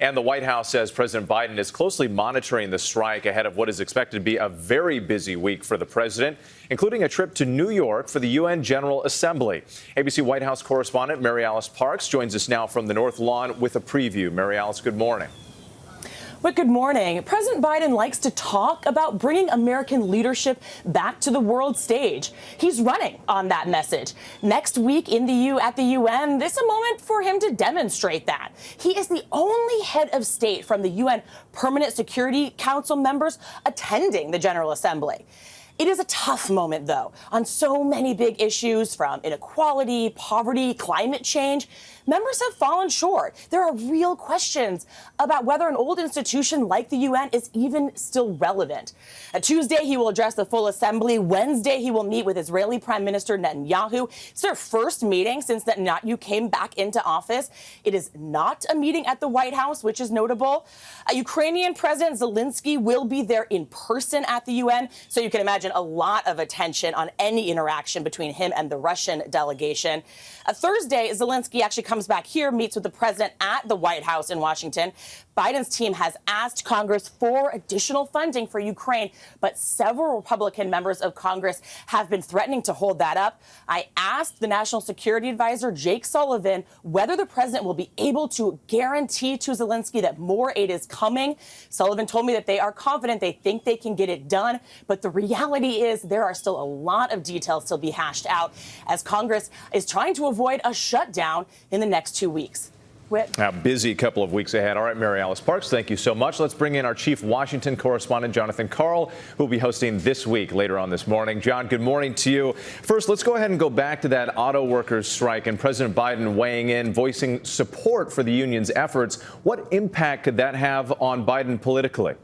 And the White House says President Biden is closely monitoring the strike ahead of what is expected to be a very busy week for the president, including a trip to New York for the UN General Assembly. ABC White House correspondent Mary Alice Parks joins us now from the North Lawn with a preview. Mary Alice, good morning. But good morning. President Biden likes to talk about bringing American leadership back to the world stage. He's running on that message. Next week at the UN, this is a moment for him to demonstrate that. He is the only head of state from the UN Permanent Security Council members attending the General Assembly. It is a tough moment, though, on so many big issues from inequality, poverty, climate change. Members have fallen short. There are real questions about whether an old institution like the UN is even still relevant. Tuesday, he will address the full assembly. Wednesday, he will meet with Israeli Prime Minister Netanyahu. It's their first meeting since Netanyahu came back into office. It is not a meeting at the White House, which is notable. Ukrainian President Zelenskyy will be there in person at the UN, so you can imagine a lot of attention on any interaction between him and the Russian delegation. Thursday, Zelenskyy actually comes back here, meets with the president at the White House in Washington. Biden's team has asked Congress for additional funding for Ukraine, but several Republican members of Congress have been threatening to hold that up. I asked the National Security Advisor, Jake Sullivan, whether the president will be able to guarantee to Zelenskyy that more aid is coming. Sullivan told me that they are confident, they think they can get it done, but the reality is there are still a lot of details to be hashed out as Congress is trying to avoid a shutdown in the next 2 weeks. Now, busy couple of weeks ahead. All right, Mary Alice Parks, thank you so much. Let's bring in our chief Washington correspondent, Jonathan Karl, who will be hosting This Week later on this morning. John, good morning to you. First, let's go ahead and go back to that auto workers strike and President Biden weighing in, voicing support for the union's efforts. What impact could that have on Biden politically?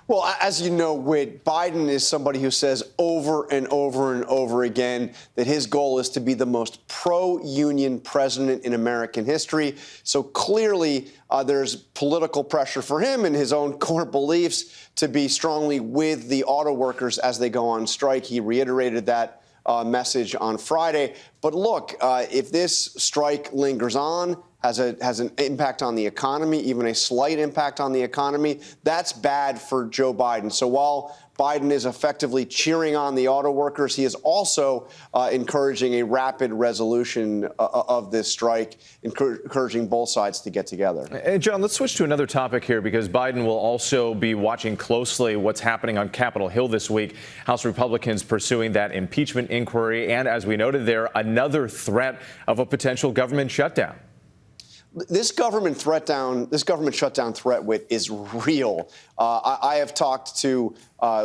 Well, as you know, Whit, Biden is somebody who says over and over and over again that his goal is to be the most pro-union president in American history. So clearly there's political pressure for him and his own core beliefs to be strongly with the auto workers as they go on strike. He reiterated that message on Friday. But look, if this strike lingers on, has an impact on the economy, even a slight impact on the economy, that's bad for Joe Biden. So while Biden is effectively cheering on the auto workers, he is also encouraging a rapid resolution of this strike, encouraging both sides to get together. And John, let's switch to another topic here because Biden will also be watching closely what's happening on Capitol Hill this week. House Republicans pursuing that impeachment inquiry. And as we noted there, another threat of a potential government shutdown. This government shutdown threat is real. I have talked to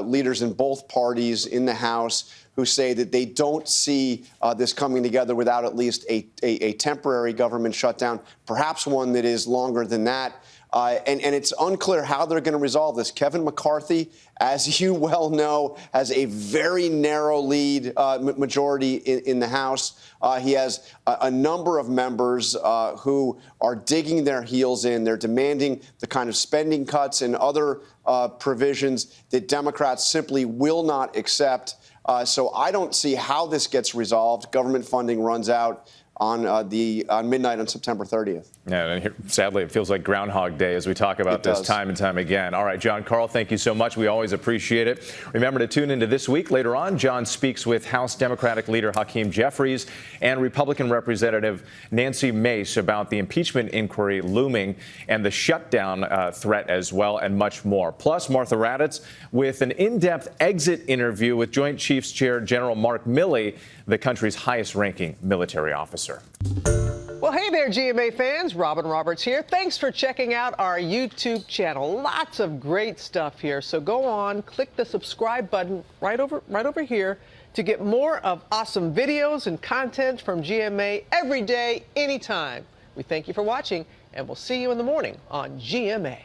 leaders in both parties in the House who say that they don't see this coming together without at least a temporary government shutdown, perhaps one that is longer than that. And it's unclear how they're going to resolve this. Kevin McCarthy, as you well know, has a very narrow lead majority in the House. He has a number of members who are digging their heels in. They're demanding the kind of spending cuts and other provisions that Democrats simply will not accept. So I don't see how this gets resolved. Government funding runs out on midnight on September 30th. Yeah, and here, sadly, it feels like Groundhog Day as we talk about this time and time again. All right, John Karl, thank you so much. We always appreciate it. Remember to tune into This Week. Later on, John speaks with House Democratic leader Hakeem Jeffries and Republican Representative Nancy Mace about the impeachment inquiry looming and the shutdown threat as well, and much more. Plus, Martha Raddatz with an in-depth exit interview with Joint Chiefs Chair General Mark Milley, the country's highest-ranking military officer. Well, hey there, GMA fans. Robin Roberts here. Thanks for checking out our YouTube channel. Lots of great stuff here. So go on, click the subscribe button right over here to get more of awesome videos and content from GMA every day, anytime. We thank you for watching, and we'll see you in the morning on GMA.